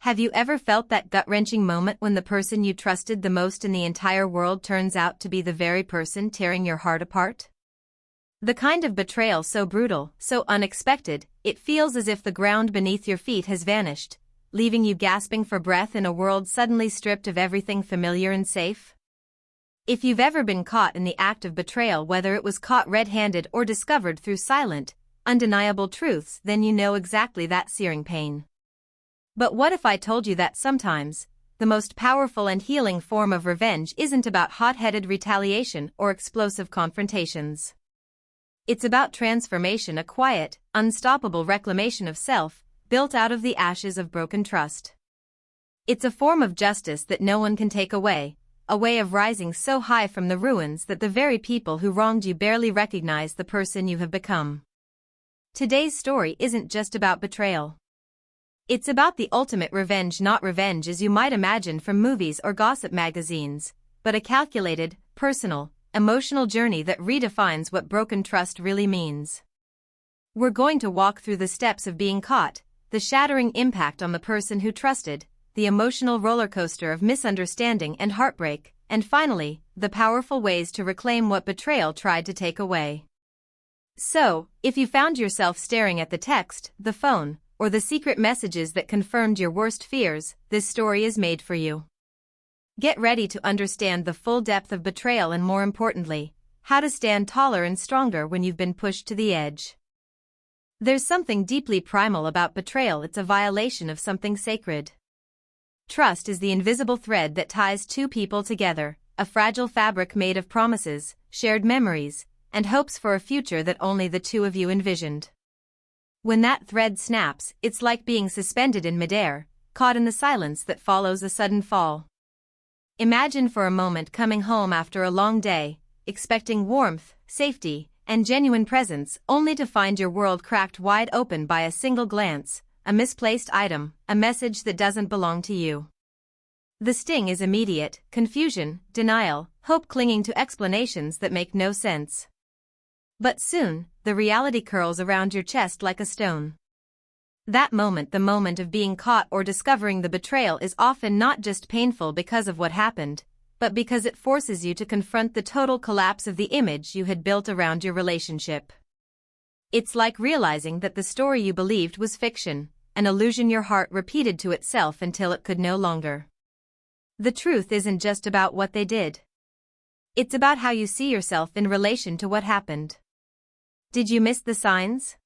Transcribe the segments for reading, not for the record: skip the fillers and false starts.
Have you ever felt that gut-wrenching moment when the person you trusted the most in the entire world turns out to be the very person tearing your heart apart? The kind of betrayal so brutal, so unexpected, it feels as if the ground beneath your feet has vanished, leaving you gasping for breath in a world suddenly stripped of everything familiar and safe. If you've ever been caught in the act of betrayal, whether it was caught red-handed or discovered through silent, undeniable truths, then you know exactly that searing pain. But what if I told you that sometimes, the most powerful and healing form of revenge isn't about hot-headed retaliation or explosive confrontations? It's about transformation, a quiet, unstoppable reclamation of self, built out of the ashes of broken trust. It's a form of justice that no one can take away, a way of rising so high from the ruins that the very people who wronged you barely recognize the person you have become. Today's story isn't just about betrayal. It's about the ultimate revenge, not revenge as you might imagine from movies or gossip magazines, but a calculated, personal, emotional journey that redefines what broken trust really means. We're going to walk through the steps of being caught, the shattering impact on the person who trusted, the emotional rollercoaster of misunderstanding and heartbreak, and finally, the powerful ways to reclaim what betrayal tried to take away. So, if you found yourself staring at the text, the phone, or the secret messages that confirmed your worst fears, this story is made for you. Get ready to understand the full depth of betrayal and, more importantly, how to stand taller and stronger when you've been pushed to the edge. There's something deeply primal about betrayal. It's a violation of something sacred. Trust is the invisible thread that ties two people together, a fragile fabric made of promises, shared memories, and hopes for a future that only the two of you envisioned. When that thread snaps, it's like being suspended in midair, caught in the silence that follows a sudden fall. Imagine for a moment coming home after a long day, expecting warmth, safety, and genuine presence, only to find your world cracked wide open by a single glance, a misplaced item, a message that doesn't belong to you. The sting is immediate: confusion, denial, hope clinging to explanations that make no sense. But soon, the reality curls around your chest like a stone. That moment, the moment of being caught or discovering the betrayal, is often not just painful because of what happened, but because it forces you to confront the total collapse of the image you had built around your relationship. It's like realizing that the story you believed was fiction, an illusion your heart repeated to itself until it could no longer. The truth isn't just about what they did. It's about how you see yourself in relation to what happened. Did you miss the signs?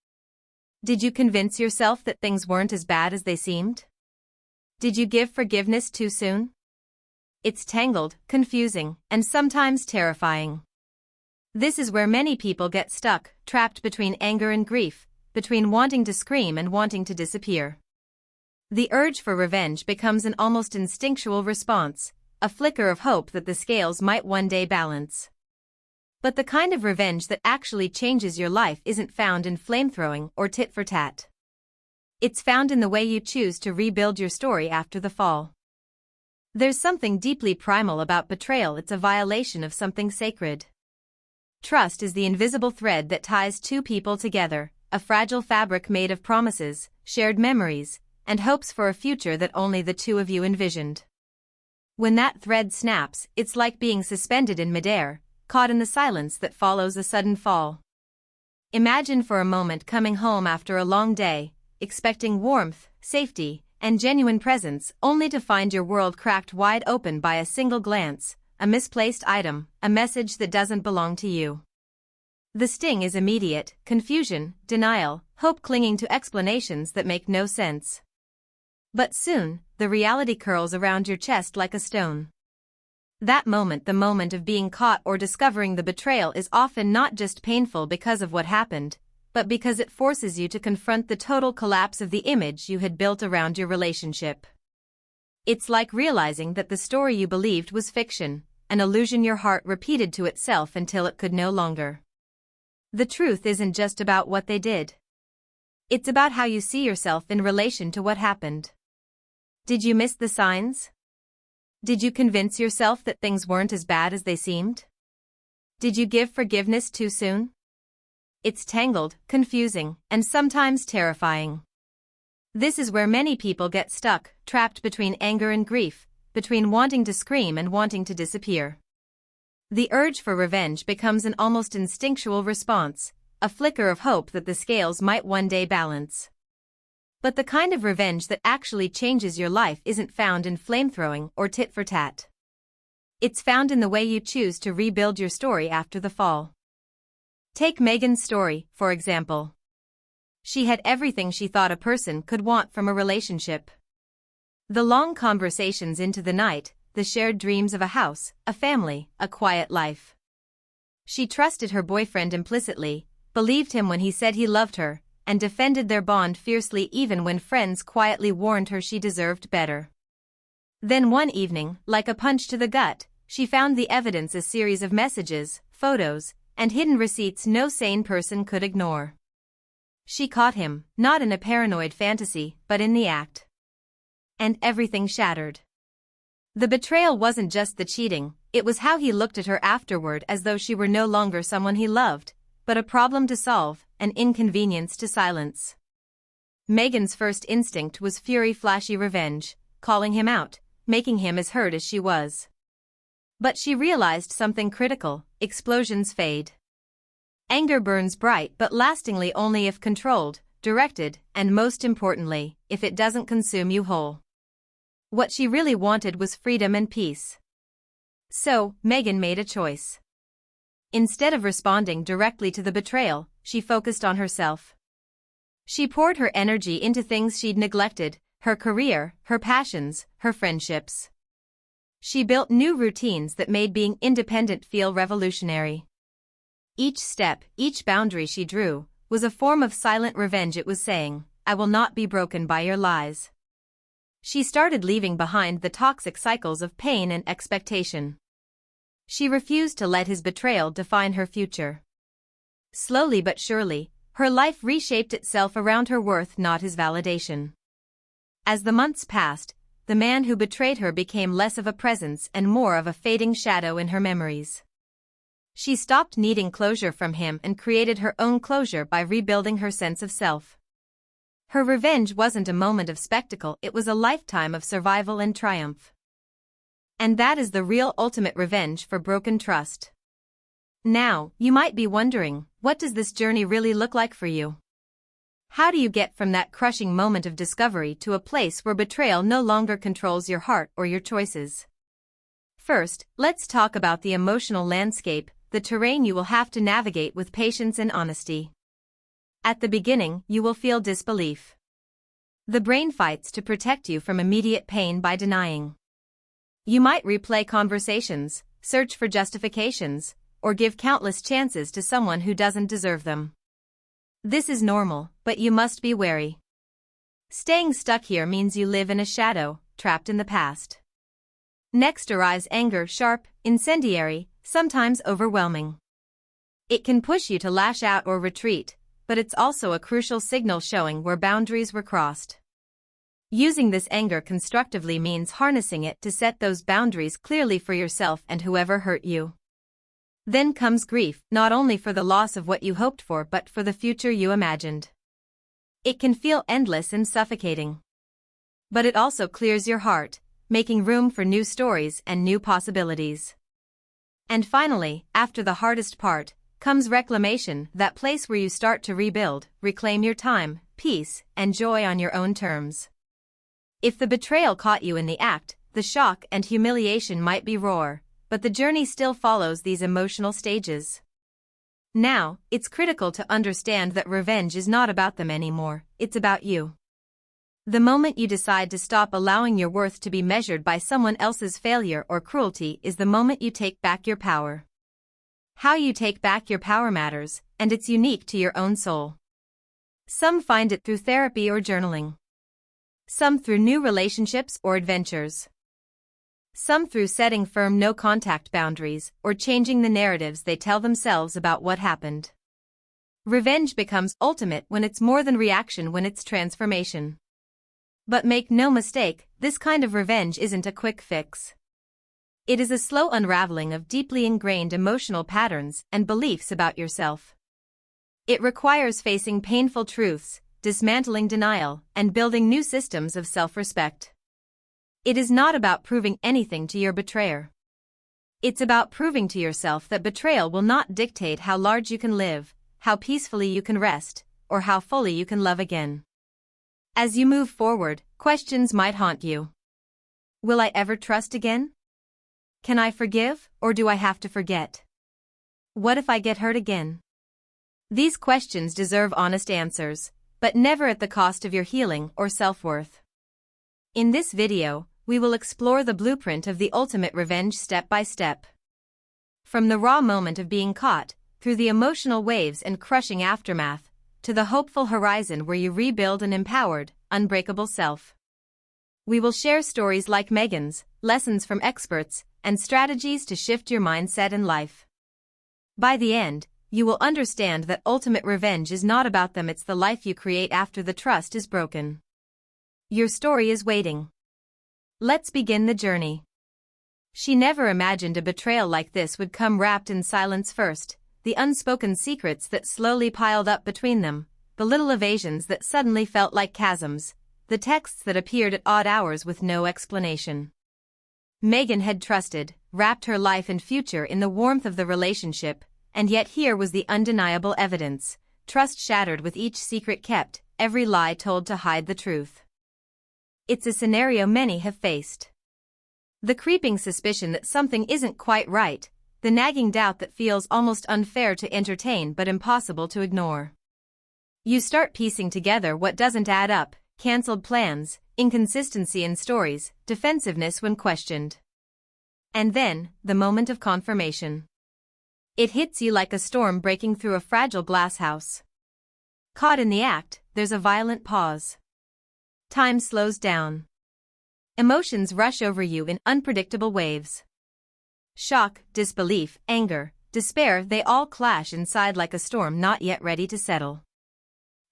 Did you convince yourself that things weren't as bad as they seemed? Did you give forgiveness too soon? It's tangled, confusing, and sometimes terrifying. This is where many people get stuck, trapped between anger and grief, between wanting to scream and wanting to disappear. The urge for revenge becomes an almost instinctual response, a flicker of hope that the scales might one day balance. But the kind of revenge that actually changes your life isn't found in flamethrowing or tit-for-tat. It's found in the way you choose to rebuild your story after the fall. There's something deeply primal about betrayal. It's a violation of something sacred. Trust is the invisible thread that ties two people together, a fragile fabric made of promises, shared memories, and hopes for a future that only the two of you envisioned. When that thread snaps, it's like being suspended in midair, caught in the silence that follows a sudden fall. Imagine for a moment coming home after a long day, expecting warmth, safety, and genuine presence, only to find your world cracked wide open by a single glance, a misplaced item, a message that doesn't belong to you. The sting is immediate: confusion, denial, hope clinging to explanations that make no sense. But soon, the reality curls around your chest like a stone. That moment, the moment of being caught or discovering the betrayal, is often not just painful because of what happened, but because it forces you to confront the total collapse of the image you had built around your relationship. It's like realizing that the story you believed was fiction, an illusion your heart repeated to itself until it could no longer. The truth isn't just about what they did. It's about how you see yourself in relation to what happened. Did you miss the signs? Did you convince yourself that things weren't as bad as they seemed? Did you give forgiveness too soon? It's tangled, confusing, and sometimes terrifying. This is where many people get stuck, trapped between anger and grief, between wanting to scream and wanting to disappear. The urge for revenge becomes an almost instinctual response, a flicker of hope that the scales might one day balance. But the kind of revenge that actually changes your life isn't found in flamethrowing or tit-for-tat. It's found in the way you choose to rebuild your story after the fall. Take Megan's story, for example. She had everything she thought a person could want from a relationship. The long conversations into the night, the shared dreams of a house, a family, a quiet life. She trusted her boyfriend implicitly, believed him when he said he loved her, and defended their bond fiercely even when friends quietly warned her she deserved better. Then one evening, like a punch to the gut, she found the evidence: a series of messages, photos, and hidden receipts no sane person could ignore. She caught him, not in a paranoid fantasy, but in the act. And everything shattered. The betrayal wasn't just the cheating, it was how he looked at her afterward, as though she were no longer someone he loved, but a problem to solve, an inconvenience to silence. Megan's first instinct was fury, flashy revenge, calling him out, making him as hurt as she was. But she realized something critical: explosions fade. Anger burns bright but lastingly only if controlled, directed, and most importantly, if it doesn't consume you whole. What she really wanted was freedom and peace. So, Megan made a choice. Instead of responding directly to the betrayal, she focused on herself. She poured her energy into things she'd neglected: her career, her passions, her friendships. She built new routines that made being independent feel revolutionary. Each step, each boundary she drew, was a form of silent revenge. It was saying, "I will not be broken by your lies." She started leaving behind the toxic cycles of pain and expectation. She refused to let his betrayal define her future. Slowly but surely, her life reshaped itself around her worth, not his validation. As the months passed, the man who betrayed her became less of a presence and more of a fading shadow in her memories. She stopped needing closure from him and created her own closure by rebuilding her sense of self. Her revenge wasn't a moment of spectacle, it was a lifetime of survival and triumph. And that is the real ultimate revenge for broken trust. Now, you might be wondering, what does this journey really look like for you? How do you get from that crushing moment of discovery to a place where betrayal no longer controls your heart or your choices? First, let's talk about the emotional landscape, the terrain you will have to navigate with patience and honesty. At the beginning, you will feel disbelief. The brain fights to protect you from immediate pain by denying. You might replay conversations, search for justifications, or give countless chances to someone who doesn't deserve them. This is normal, but you must be wary. Staying stuck here means you live in a shadow, trapped in the past. Next arrives anger, sharp, incendiary, sometimes overwhelming. It can push you to lash out or retreat, but it's also a crucial signal showing where boundaries were crossed. Using this anger constructively means harnessing it to set those boundaries clearly for yourself and whoever hurt you. Then comes grief, not only for the loss of what you hoped for but for the future you imagined. It can feel endless and suffocating. But it also clears your heart, making room for new stories and new possibilities. And finally, after the hardest part, comes reclamation, that place where you start to rebuild, reclaim your time, peace, and joy on your own terms. If the betrayal caught you in the act, the shock and humiliation might be raw, but the journey still follows these emotional stages. Now, it's critical to understand that revenge is not about them anymore, it's about you. The moment you decide to stop allowing your worth to be measured by someone else's failure or cruelty is the moment you take back your power. How you take back your power matters, and it's unique to your own soul. Some find it through therapy or journaling. Some through new relationships or adventures. Some through setting firm no-contact boundaries or changing the narratives they tell themselves about what happened. Revenge becomes ultimate when it's more than reaction, when it's transformation. But make no mistake, this kind of revenge isn't a quick fix. It is a slow unraveling of deeply ingrained emotional patterns and beliefs about yourself. It requires facing painful truths, dismantling denial, and building new systems of self-respect. It is not about proving anything to your betrayer. It's about proving to yourself that betrayal will not dictate how large you can live, how peacefully you can rest, or how fully you can love again. As you move forward, questions might haunt you. Will I ever trust again? Can I forgive, or do I have to forget? What if I get hurt again? These questions deserve honest answers, but never at the cost of your healing or self-worth. In this video, we will explore the blueprint of the ultimate revenge step by step. From the raw moment of being caught, through the emotional waves and crushing aftermath, to the hopeful horizon where you rebuild an empowered, unbreakable self. We will share stories like Megan's, lessons from experts, and strategies to shift your mindset and life. By the end, you will understand that ultimate revenge is not about them, it's the life you create after the trust is broken. Your story is waiting. Let's begin the journey. She never imagined a betrayal like this would come wrapped in silence first, the unspoken secrets that slowly piled up between them, the little evasions that suddenly felt like chasms, the texts that appeared at odd hours with no explanation. Megan had trusted, wrapped her life and future in the warmth of the relationship, and yet here was the undeniable evidence, trust shattered with each secret kept, every lie told to hide the truth. It's a scenario many have faced. The creeping suspicion that something isn't quite right, the nagging doubt that feels almost unfair to entertain but impossible to ignore. You start piecing together what doesn't add up, cancelled plans, inconsistency in stories, defensiveness when questioned. And then, the moment of confirmation. It hits you like a storm breaking through a fragile glass house. Caught in the act, there's a violent pause. Time slows down. Emotions rush over you in unpredictable waves. Shock, disbelief, anger, despair, they all clash inside like a storm not yet ready to settle.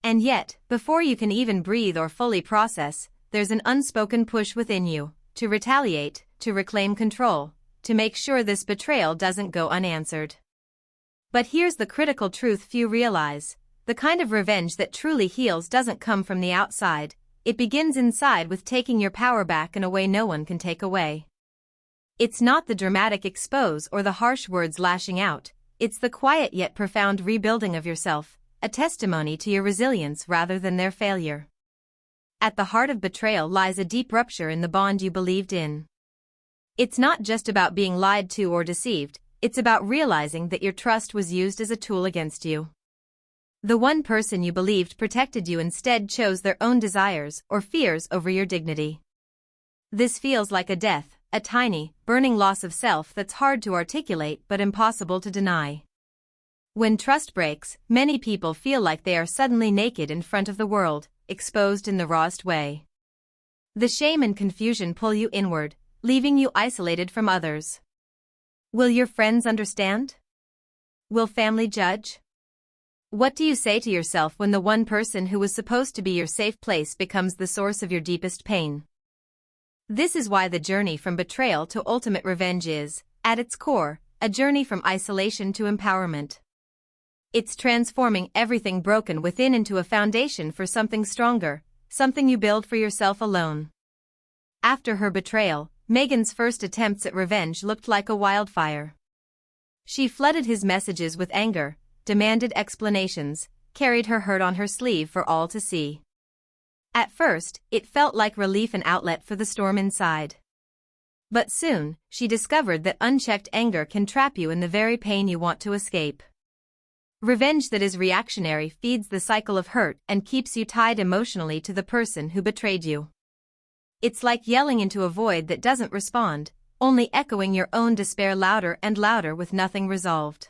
And yet, before you can even breathe or fully process, there's an unspoken push within you, to retaliate, to reclaim control, to make sure this betrayal doesn't go unanswered. But here's the critical truth few realize: the kind of revenge that truly heals doesn't come from the outside. It begins inside with taking your power back in a way no one can take away. It's not the dramatic expose or the harsh words lashing out, it's the quiet yet profound rebuilding of yourself, a testimony to your resilience rather than their failure. At the heart of betrayal lies a deep rupture in the bond you believed in. It's not just about being lied to or deceived, it's about realizing that your trust was used as a tool against you. The one person you believed protected you instead chose their own desires or fears over your dignity. This feels like a death, a tiny, burning loss of self that's hard to articulate but impossible to deny. When trust breaks, many people feel like they are suddenly naked in front of the world, exposed in the rawest way. The shame and confusion pull you inward, leaving you isolated from others. Will your friends understand? Will family judge? What do you say to yourself when the one person who was supposed to be your safe place becomes the source of your deepest pain? This is why the journey from betrayal to ultimate revenge is, at its core, a journey from isolation to empowerment. It's transforming everything broken within into a foundation for something stronger, something you build for yourself alone. After her betrayal, Megan's first attempts at revenge looked like a wildfire. She flooded his messages with anger, demanded explanations, carried her hurt on her sleeve for all to see. At first, it felt like relief and outlet for the storm inside. But soon, she discovered that unchecked anger can trap you in the very pain you want to escape. Revenge that is reactionary feeds the cycle of hurt and keeps you tied emotionally to the person who betrayed you. It's like yelling into a void that doesn't respond, only echoing your own despair louder and louder with nothing resolved.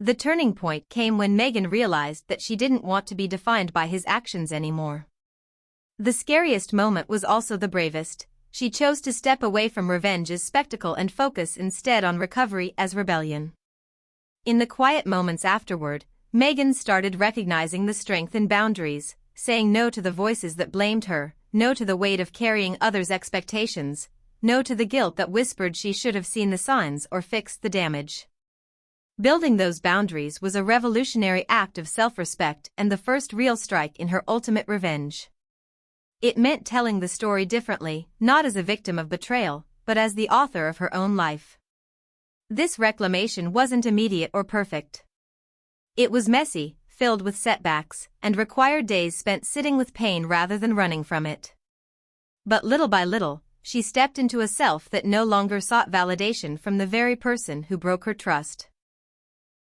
The turning point came when Megan realized that she didn't want to be defined by his actions anymore. The scariest moment was also the bravest. She chose to step away from revenge as spectacle and focus instead on recovery as rebellion. In the quiet moments afterward, Megan started recognizing the strength in boundaries, saying no to the voices that blamed her, no to the weight of carrying others' expectations, no to the guilt that whispered she should have seen the signs or fixed the damage. Building those boundaries was a revolutionary act of self-respect and the first real strike in her ultimate revenge. It meant telling the story differently, not as a victim of betrayal, but as the author of her own life. This reclamation wasn't immediate or perfect. It was messy, filled with setbacks, and required days spent sitting with pain rather than running from it. But little by little, she stepped into a self that no longer sought validation from the very person who broke her trust.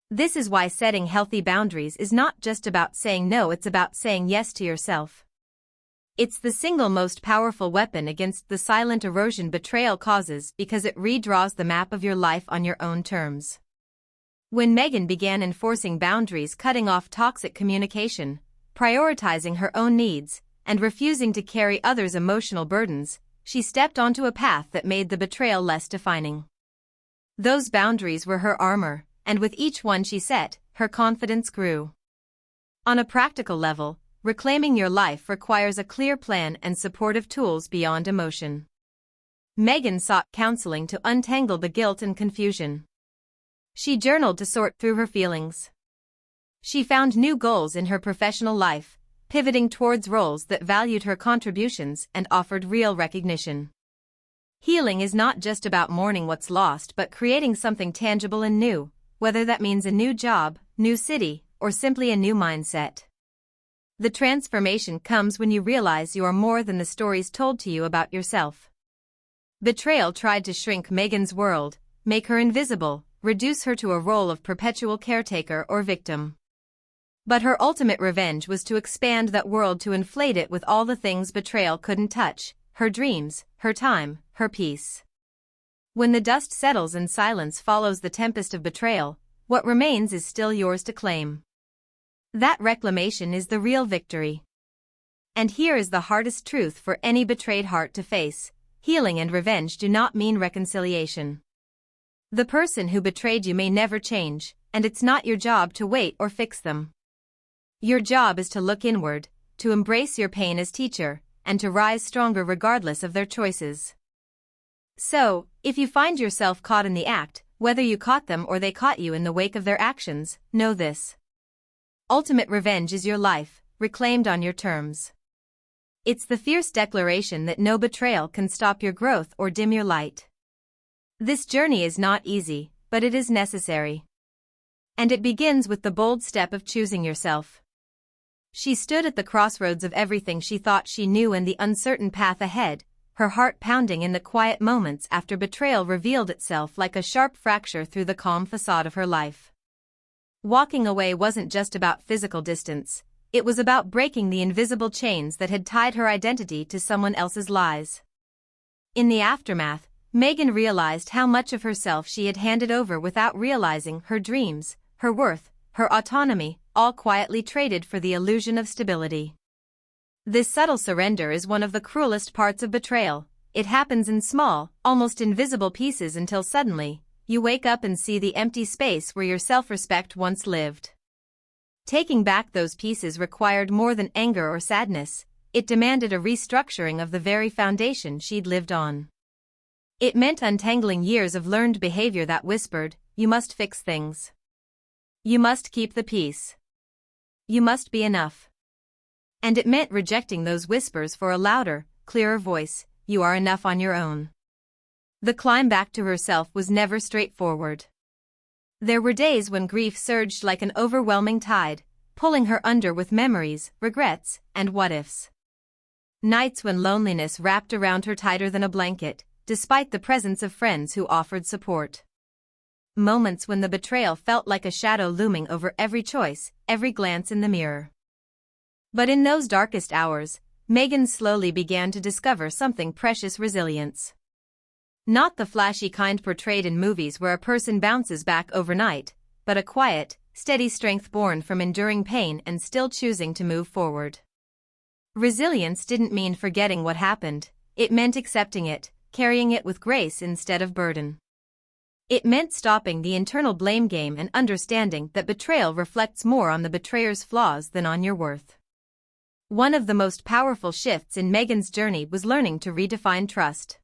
This is why setting healthy boundaries is not just about saying no, it's about saying yes to yourself. It's the single most powerful weapon against the silent erosion betrayal causes because it redraws the map of your life on your own terms. When Megan began enforcing boundaries, cutting off toxic communication, prioritizing her own needs, and refusing to carry others' emotional burdens, she stepped onto a path that made the betrayal less defining. Those boundaries were her armor, and with each one she set, her confidence grew. On a practical level, reclaiming your life requires a clear plan and supportive tools beyond emotion. Megan sought counseling to untangle the guilt and confusion. She journaled to sort through her feelings. She found new goals in her professional life, pivoting towards roles that valued her contributions and offered real recognition. Healing is not just about mourning what's lost but creating something tangible and new, whether that means a new job, new city, or simply a new mindset. The transformation comes when you realize you are more than the stories told to you about yourself. Betrayal tried to shrink Megan's world, make her invisible, reduce her to a role of perpetual caretaker or victim. But her ultimate revenge was to expand that world, to inflate it with all the things betrayal couldn't touch: her dreams, her time, her peace. When the dust settles and silence follows the tempest of betrayal, what remains is still yours to claim. That reclamation is the real victory. And here is the hardest truth for any betrayed heart to face: healing and revenge do not mean reconciliation. The person who betrayed you may never change, and it's not your job to wait or fix them. Your job is to look inward, to embrace your pain as teacher, and to rise stronger regardless of their choices. So, if you find yourself caught in the act, whether you caught them or they caught you in the wake of their actions, know this: ultimate revenge is your life, reclaimed on your terms. It's the fierce declaration that no betrayal can stop your growth or dim your light. This journey is not easy, but it is necessary. And it begins with the bold step of choosing yourself. She stood at the crossroads of everything she thought she knew and the uncertain path ahead, her heart pounding in the quiet moments after betrayal revealed itself like a sharp fracture through the calm facade of her life. Walking away wasn't just about physical distance, it was about breaking the invisible chains that had tied her identity to someone else's lies. In the aftermath, Megan realized how much of herself she had handed over without realizing: her dreams, her worth, her autonomy, all quietly traded for the illusion of stability. This subtle surrender is one of the cruelest parts of betrayal. It happens in small, almost invisible pieces until suddenly, you wake up and see the empty space where your self-respect once lived. Taking back those pieces required more than anger or sadness, it demanded a restructuring of the very foundation she'd lived on. It meant untangling years of learned behavior that whispered, "You must fix things. You must keep the peace. You must be enough." And it meant rejecting those whispers for a louder, clearer voice: "You are enough on your own." The climb back to herself was never straightforward. There were days when grief surged like an overwhelming tide, pulling her under with memories, regrets, and what-ifs. Nights when loneliness wrapped around her tighter than a blanket, despite the presence of friends who offered support. Moments when the betrayal felt like a shadow looming over every choice, every glance in the mirror. But in those darkest hours, Megan slowly began to discover something precious: resilience. Not the flashy kind portrayed in movies where a person bounces back overnight, but a quiet, steady strength born from enduring pain and still choosing to move forward. Resilience didn't mean forgetting what happened, it meant accepting it, carrying it with grace instead of burden. It meant stopping the internal blame game and understanding that betrayal reflects more on the betrayer's flaws than on your worth. One of the most powerful shifts in Megan's journey was learning to redefine trust.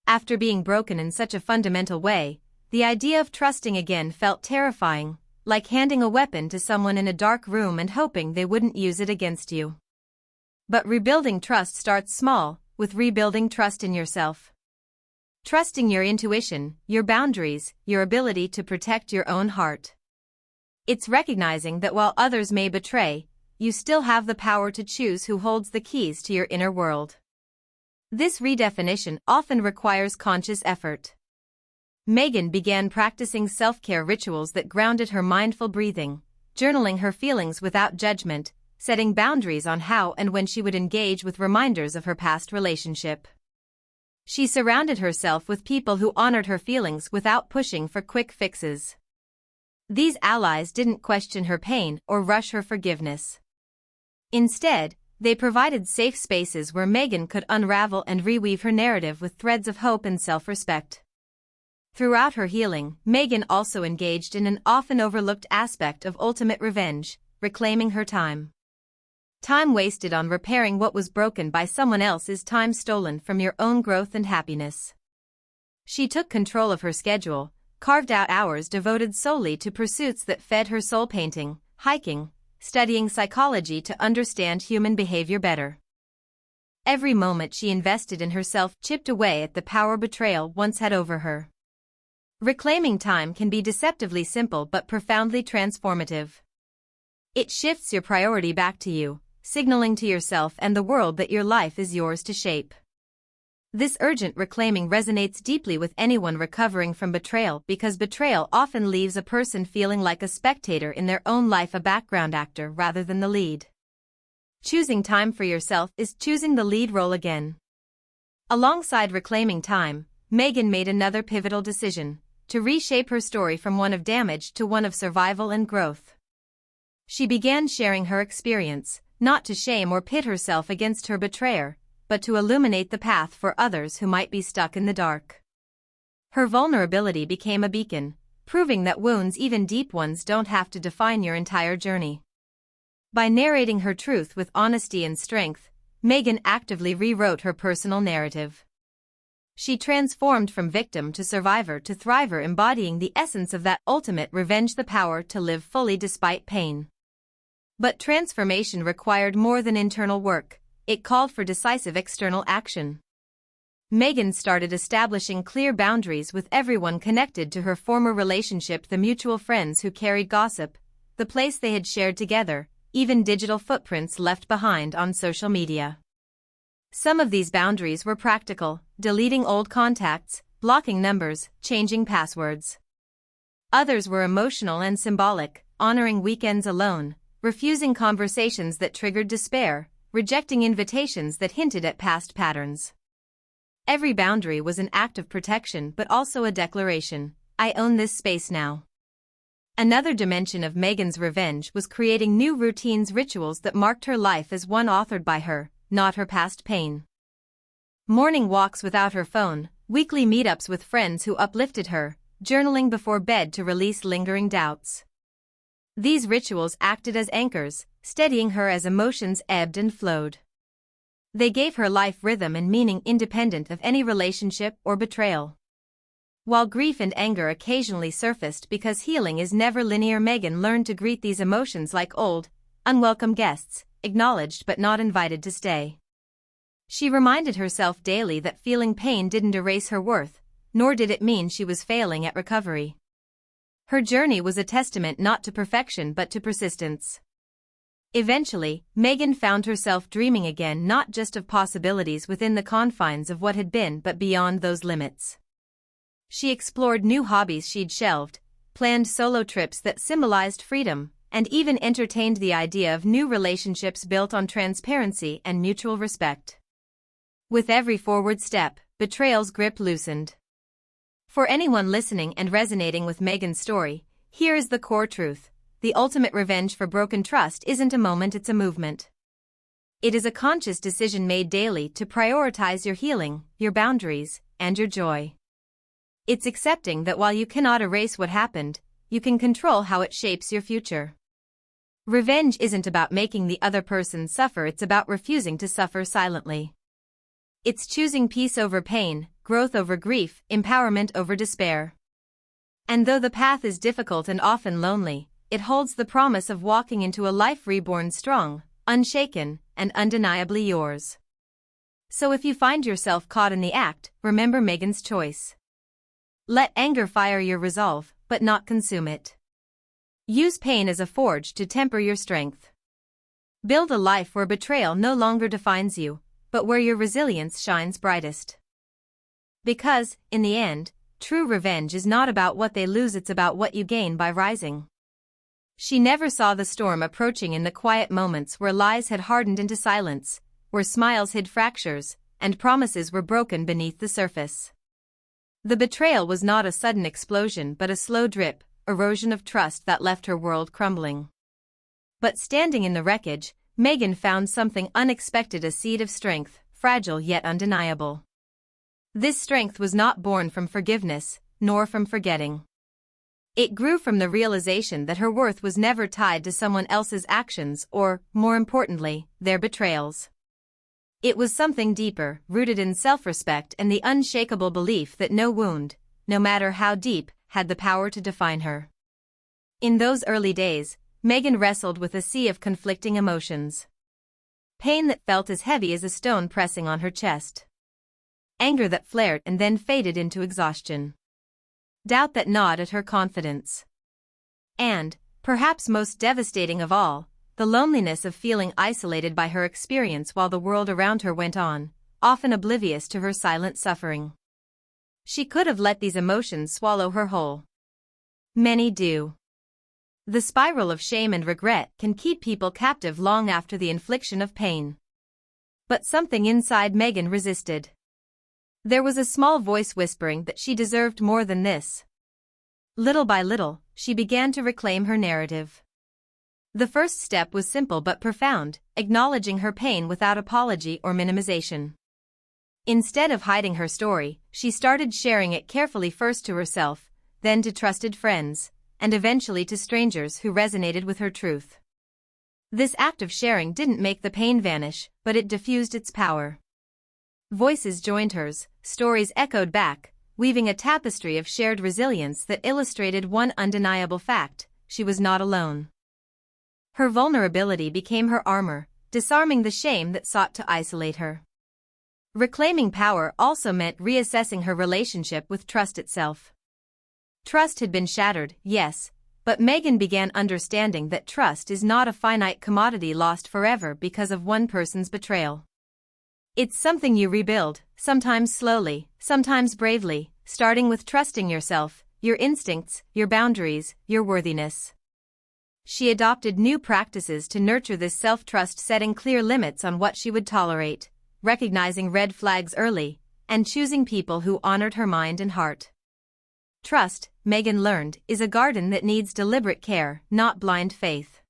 After being broken in such a fundamental way, The idea of trusting again felt terrifying, like handing a weapon to someone in a dark room and hoping they wouldn't use it against you. But rebuilding trust starts small, with rebuilding trust in yourself. Trusting your intuition, your boundaries, your ability to protect your own heart. It's recognizing that while others may betray, you still have the power to choose who holds the keys to your inner world. This redefinition often requires conscious effort. Megan began practicing self-care rituals that grounded her mindful breathing, journaling her feelings without judgment, setting boundaries on how and when she would engage with reminders of her past relationship. She surrounded herself with people who honored her feelings without pushing for quick fixes. These allies didn't question her pain or rush her forgiveness. Instead, they provided safe spaces where Megan could unravel and reweave her narrative with threads of hope and self-respect. Throughout her healing, Megan also engaged in an often overlooked aspect of ultimate revenge, reclaiming her time. Time wasted on repairing what was broken by someone else is time stolen from your own growth and happiness. She took control of her schedule, carved out hours devoted solely to pursuits that fed her soul: painting, hiking, studying psychology to understand human behavior better. Every moment she invested in herself chipped away at the power betrayal once had over her. Reclaiming time can be deceptively simple but profoundly transformative. It shifts your priority back to you, signaling to yourself and the world that your life is yours to shape. This urgent reclaiming resonates deeply with anyone recovering from betrayal because betrayal often leaves a person feeling like a spectator in their own life, a background actor rather than the lead. Choosing time for yourself is choosing the lead role again. Alongside reclaiming time, Megan made another pivotal decision: to reshape her story from one of damage to one of survival and growth. She began sharing her experience, not to shame or pit herself against her betrayer, but to illuminate the path for others who might be stuck in the dark. Her vulnerability became a beacon, proving that wounds, even deep ones, don't have to define your entire journey. By narrating her truth with honesty and strength, Megan actively rewrote her personal narrative. She transformed from victim to survivor to thriver, embodying the essence of that ultimate revenge: the power to live fully despite pain. But transformation required more than internal work, it called for decisive external action. Megan started establishing clear boundaries with everyone connected to her former relationship: the mutual friends who carried gossip, the place they had shared together, even digital footprints left behind on social media. Some of these boundaries were practical: deleting old contacts, blocking numbers, changing passwords. Others were emotional and symbolic: honoring weekends alone, refusing conversations that triggered despair, rejecting invitations that hinted at past patterns. Every boundary was an act of protection but also a declaration: I own this space now. Another dimension of Megan's revenge was creating new routines, rituals that marked her life as one authored by her, not her past pain. Morning walks without her phone, weekly meetups with friends who uplifted her, journaling before bed to release lingering doubts. These rituals acted as anchors, steadying her as emotions ebbed and flowed. They gave her life rhythm and meaning independent of any relationship or betrayal. While grief and anger occasionally surfaced because healing is never linear, Megan learned to greet these emotions like old, unwelcome guests, acknowledged but not invited to stay. She reminded herself daily that feeling pain didn't erase her worth, nor did it mean she was failing at recovery. Her journey was a testament not to perfection but to persistence. Eventually, Megan found herself dreaming again, not just of possibilities within the confines of what had been but beyond those limits. She explored new hobbies she'd shelved, planned solo trips that symbolized freedom, and even entertained the idea of new relationships built on transparency and mutual respect. With every forward step, betrayal's grip loosened. For anyone listening and resonating with Megan's story, here is the core truth: the ultimate revenge for broken trust isn't a moment, it's a movement. It is a conscious decision made daily to prioritize your healing, your boundaries, and your joy. It's accepting that while you cannot erase what happened, you can control how it shapes your future. Revenge isn't about making the other person suffer, it's about refusing to suffer silently. It's choosing peace over pain, growth over grief, empowerment over despair. And though the path is difficult and often lonely, it holds the promise of walking into a life reborn strong, unshaken, and undeniably yours. So if you find yourself caught in the act, remember Megan's choice. Let anger fire your resolve, but not consume it. Use pain as a forge to temper your strength. Build a life where betrayal no longer defines you, but where your resilience shines brightest. Because, in the end, true revenge is not about what they lose, it's about what you gain by rising. She never saw the storm approaching in the quiet moments where lies had hardened into silence, where smiles hid fractures, and promises were broken beneath the surface. The betrayal was not a sudden explosion but a slow drip, erosion of trust that left her world crumbling. But standing in the wreckage, Megan found something unexpected, a seed of strength, fragile yet undeniable. This strength was not born from forgiveness, nor from forgetting. It grew from the realization that her worth was never tied to someone else's actions or, more importantly, their betrayals. It was something deeper, rooted in self-respect and the unshakable belief that no wound, no matter how deep, had the power to define her. In those early days, Megan wrestled with a sea of conflicting emotions. Pain that felt as heavy as a stone pressing on her chest. Anger that flared and then faded into exhaustion. Doubt that gnawed at her confidence. And, perhaps most devastating of all, the loneliness of feeling isolated by her experience while the world around her went on, often oblivious to her silent suffering. She could have let these emotions swallow her whole. Many do. The spiral of shame and regret can keep people captive long after the infliction of pain. But something inside Megan resisted. There was a small voice whispering that she deserved more than this. Little by little, she began to reclaim her narrative. The first step was simple but profound, acknowledging her pain without apology or minimization. Instead of hiding her story, she started sharing it carefully, first to herself, then to trusted friends, and eventually to strangers who resonated with her truth. This act of sharing didn't make the pain vanish, but it diffused its power. Voices joined hers, stories echoed back, weaving a tapestry of shared resilience that illustrated one undeniable fact: she was not alone. Her vulnerability became her armor, disarming the shame that sought to isolate her. Reclaiming power also meant reassessing her relationship with trust itself. Trust had been shattered, yes, but Megan began understanding that trust is not a finite commodity lost forever because of one person's betrayal. It's something you rebuild, sometimes slowly, sometimes bravely, starting with trusting yourself, your instincts, your boundaries, your worthiness. She adopted new practices to nurture this self-trust, setting clear limits on what she would tolerate, recognizing red flags early, and choosing people who honored her mind and heart. Trust, Megan learned, is a garden that needs deliberate care, not blind faith.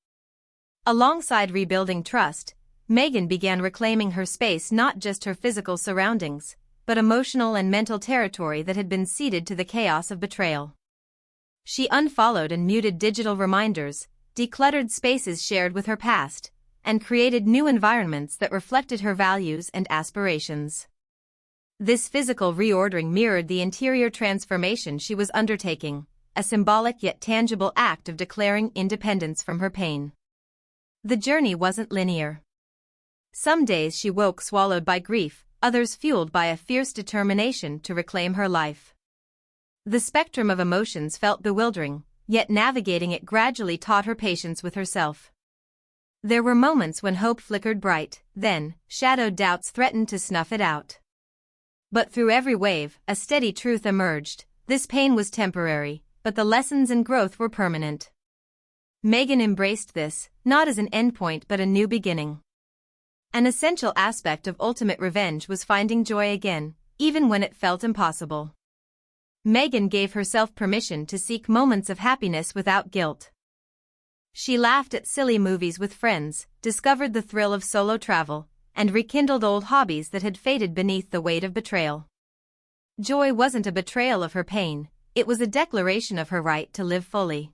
Alongside rebuilding trust, Megan began reclaiming her space, not just her physical surroundings, but emotional and mental territory that had been ceded to the chaos of betrayal. She unfollowed and muted digital reminders, decluttered spaces shared with her past, and created new environments that reflected her values and aspirations. This physical reordering mirrored the interior transformation she was undertaking, a symbolic yet tangible act of declaring independence from her pain. The journey wasn't linear. Some days she woke swallowed by grief, others fueled by a fierce determination to reclaim her life. The spectrum of emotions felt bewildering, yet navigating it gradually taught her patience with herself. There were moments when hope flickered bright, then, shadowed doubts threatened to snuff it out. But through every wave, a steady truth emerged: this pain was temporary, but the lessons and growth were permanent. Megan embraced this, not as an endpoint but a new beginning. An essential aspect of ultimate revenge was finding joy again, even when it felt impossible. Megan gave herself permission to seek moments of happiness without guilt. She laughed at silly movies with friends, discovered the thrill of solo travel, and rekindled old hobbies that had faded beneath the weight of betrayal. Joy wasn't a betrayal of her pain, it was a declaration of her right to live fully.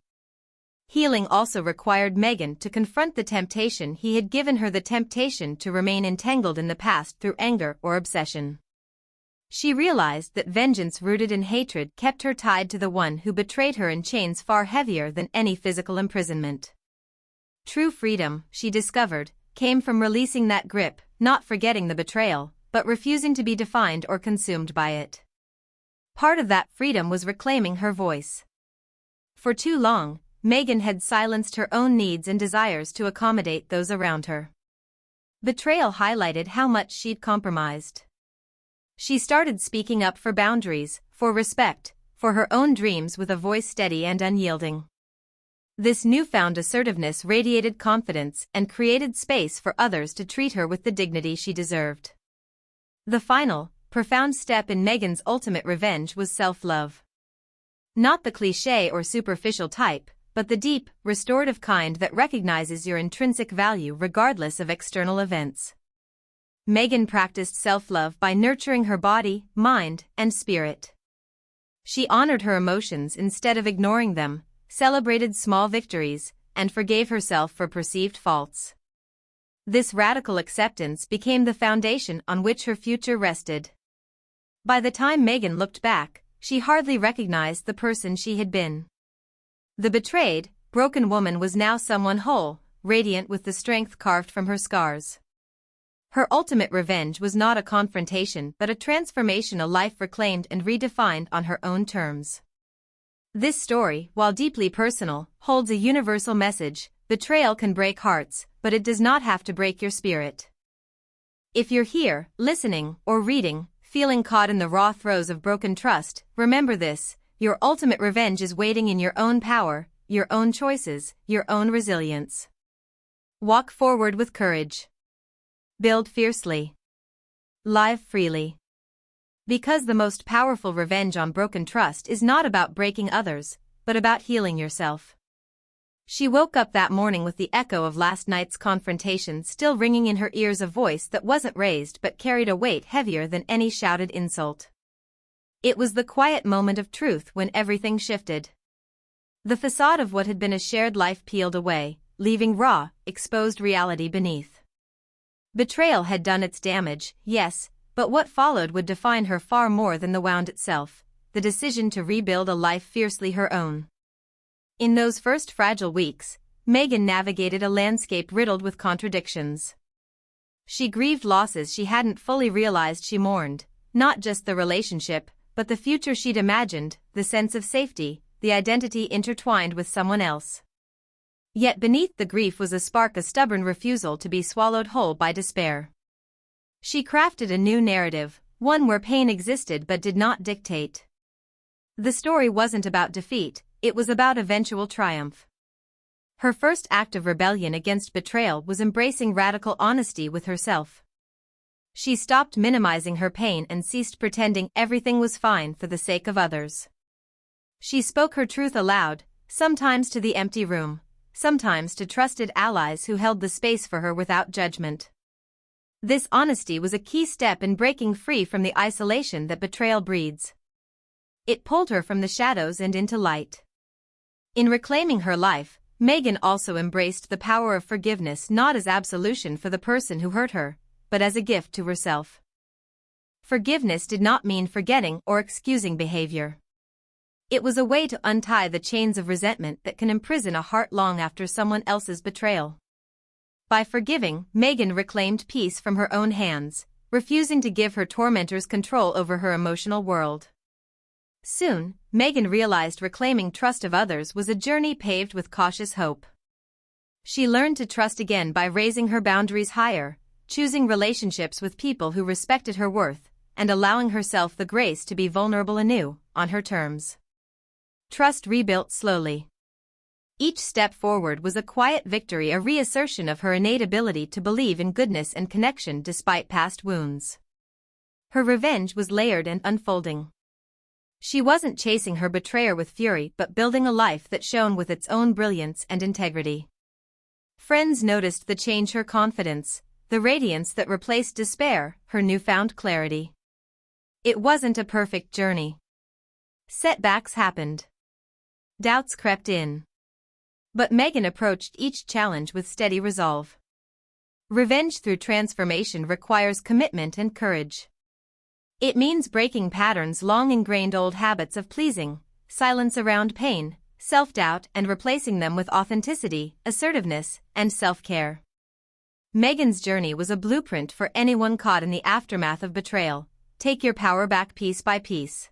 Healing also required Megan to confront the temptation he had given her, the temptation to remain entangled in the past through anger or obsession. She realized that vengeance rooted in hatred kept her tied to the one who betrayed her in chains far heavier than any physical imprisonment. True freedom, she discovered, came from releasing that grip, not forgetting the betrayal, but refusing to be defined or consumed by it. Part of that freedom was reclaiming her voice. For too long, Megan had silenced her own needs and desires to accommodate those around her. Betrayal highlighted how much she'd compromised. She started speaking up for boundaries, for respect, for her own dreams with a voice steady and unyielding. This newfound assertiveness radiated confidence and created space for others to treat her with the dignity she deserved. The final, profound step in Megan's ultimate revenge was self-love. Not the cliché or superficial type, but the deep, restorative kind that recognizes your intrinsic value regardless of external events. Megan practiced self-love by nurturing her body, mind, and spirit. She honored her emotions instead of ignoring them, celebrated small victories, and forgave herself for perceived faults. This radical acceptance became the foundation on which her future rested. By the time Megan looked back, she hardly recognized the person she had been. The betrayed, broken woman was now someone whole, radiant with the strength carved from her scars. Her ultimate revenge was not a confrontation but a transformation, a life reclaimed and redefined on her own terms. This story, while deeply personal, holds a universal message. Betrayal can break hearts, but it does not have to break your spirit. If you're here, listening, or reading, feeling caught in the raw throes of broken trust, remember this: your ultimate revenge is waiting in your own power, your own choices, your own resilience. Walk forward with courage. Build fiercely. Live freely. Because the most powerful revenge on broken trust is not about breaking others, but about healing yourself. She woke up that morning with the echo of last night's confrontation still ringing in her ears, a voice that wasn't raised but carried a weight heavier than any shouted insult. It was the quiet moment of truth when everything shifted. The facade of what had been a shared life peeled away, leaving raw, exposed reality beneath. Betrayal had done its damage, yes, but what followed would define her far more than the wound itself, the decision to rebuild a life fiercely her own. In those first fragile weeks, Megan navigated a landscape riddled with contradictions. She grieved losses she hadn't fully realized. She mourned, not just the relationship, but the future she'd imagined, the sense of safety, the identity intertwined with someone else. Yet beneath the grief was a spark, a stubborn refusal to be swallowed whole by despair. She crafted a new narrative, one where pain existed but did not dictate. The story wasn't about defeat, it was about eventual triumph. Her first act of rebellion against betrayal was embracing radical honesty with herself. She stopped minimizing her pain and ceased pretending everything was fine for the sake of others. She spoke her truth aloud, sometimes to the empty room, sometimes to trusted allies who held the space for her without judgment. This honesty was a key step in breaking free from the isolation that betrayal breeds. It pulled her from the shadows and into light. In reclaiming her life, Megan also embraced the power of forgiveness, not as absolution for the person who hurt her, but as a gift to herself. Forgiveness did not mean forgetting or excusing behavior. It was a way to untie the chains of resentment that can imprison a heart long after someone else's betrayal. By forgiving, Megan reclaimed peace from her own hands, refusing to give her tormentors control over her emotional world. Soon, Megan realized reclaiming trust of others was a journey paved with cautious hope. She learned to trust again by raising her boundaries higher, choosing relationships with people who respected her worth, and allowing herself the grace to be vulnerable anew, on her terms. Trust rebuilt slowly. Each step forward was a quiet victory, a reassertion of her innate ability to believe in goodness and connection despite past wounds. Her revenge was layered and unfolding. She wasn't chasing her betrayer with fury but building a life that shone with its own brilliance and integrity. Friends noticed the change: her confidence, the radiance that replaced despair, her newfound clarity. It wasn't a perfect journey. Setbacks happened. Doubts crept in. But Megan approached each challenge with steady resolve. Revenge through transformation requires commitment and courage. It means breaking patterns, long-ingrained old habits of pleasing, silence around pain, self-doubt, and replacing them with authenticity, assertiveness, and self-care. Megan's journey was a blueprint for anyone caught in the aftermath of betrayal. Take your power back piece by piece.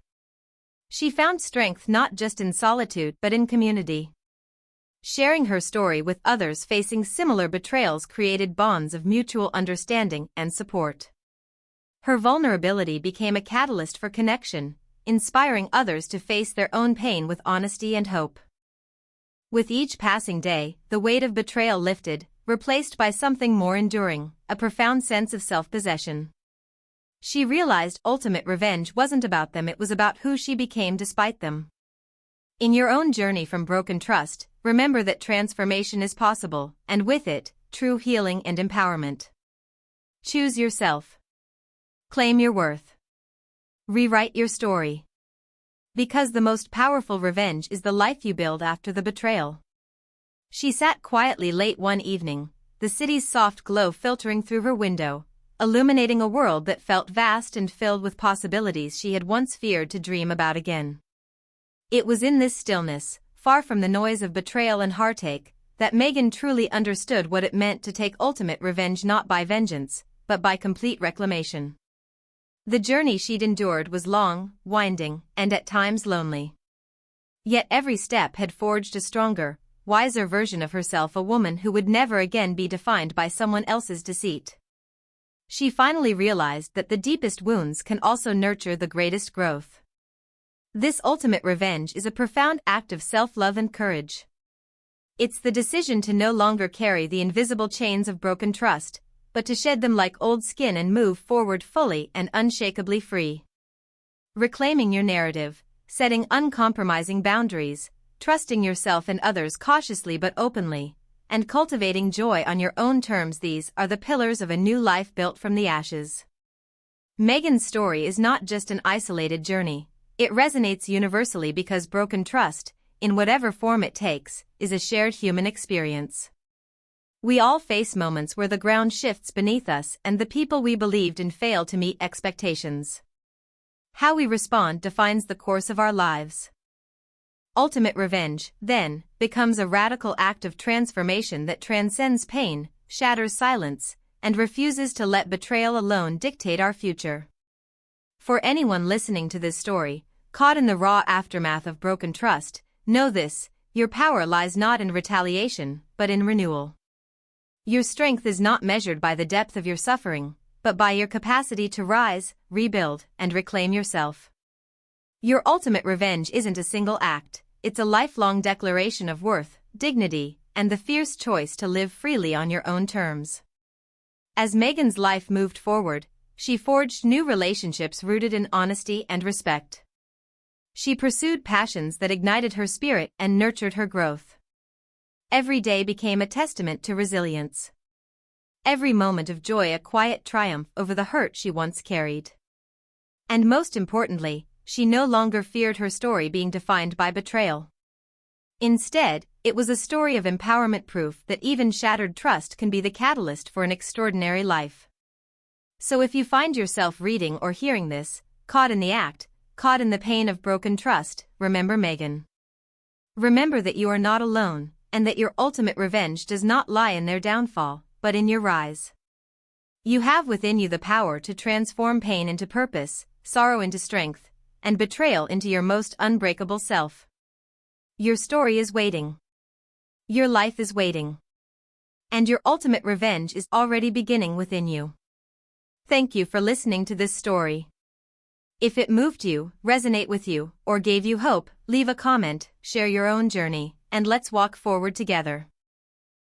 She found strength not just in solitude but in community. Sharing her story with others facing similar betrayals created bonds of mutual understanding and support. Her vulnerability became a catalyst for connection, inspiring others to face their own pain with honesty and hope. With each passing day, the weight of betrayal lifted, replaced by something more enduring, a profound sense of self-possession. She realized ultimate revenge wasn't about them, it was about who she became despite them. In your own journey from broken trust, remember that transformation is possible, and with it, true healing and empowerment. Choose yourself. Claim your worth. Rewrite your story. Because the most powerful revenge is the life you build after the betrayal. She sat quietly late one evening, the city's soft glow filtering through her window, illuminating a world that felt vast and filled with possibilities she had once feared to dream about again. It was in this stillness, far from the noise of betrayal and heartache, that Megan truly understood what it meant to take ultimate revenge, not by vengeance, but by complete reclamation. The journey she'd endured was long, winding, and at times lonely. Yet every step had forged a stronger, wiser version of herself, a woman who would never again be defined by someone else's deceit. She finally realized that the deepest wounds can also nurture the greatest growth. This ultimate revenge is a profound act of self-love and courage. It's the decision to no longer carry the invisible chains of broken trust, but to shed them like old skin and move forward fully and unshakably free. Reclaiming your narrative, setting uncompromising boundaries, trusting yourself and others cautiously but openly, and cultivating joy on your own terms, these are the pillars of a new life built from the ashes. Megan's story is not just an isolated journey, it resonates universally because broken trust, in whatever form it takes, is a shared human experience. We all face moments where the ground shifts beneath us and the people we believed in fail to meet expectations. How we respond defines the course of our lives. Ultimate revenge, then, becomes a radical act of transformation that transcends pain, shatters silence, and refuses to let betrayal alone dictate our future. For anyone listening to this story, caught in the raw aftermath of broken trust, know this: your power lies not in retaliation, but in renewal. Your strength is not measured by the depth of your suffering, but by your capacity to rise, rebuild, and reclaim yourself. Your ultimate revenge isn't a single act, it's a lifelong declaration of worth, dignity, and the fierce choice to live freely on your own terms. As Megan's life moved forward, she forged new relationships rooted in honesty and respect. She pursued passions that ignited her spirit and nurtured her growth. Every day became a testament to resilience. Every moment of joy a quiet triumph over the hurt she once carried. And most importantly, she no longer feared her story being defined by betrayal. Instead, it was a story of empowerment, proof that even shattered trust can be the catalyst for an extraordinary life. So if you find yourself reading or hearing this, caught in the act, caught in the pain of broken trust, remember Megan. Remember that you are not alone, and that your ultimate revenge does not lie in their downfall, but in your rise. You have within you the power to transform pain into purpose, sorrow into strength, and betrayal into your most unbreakable self. Your story is waiting. Your life is waiting. And your ultimate revenge is already beginning within you. Thank you for listening to this story. If it moved you, resonate with you, or gave you hope, leave a comment, share your own journey, and let's walk forward together.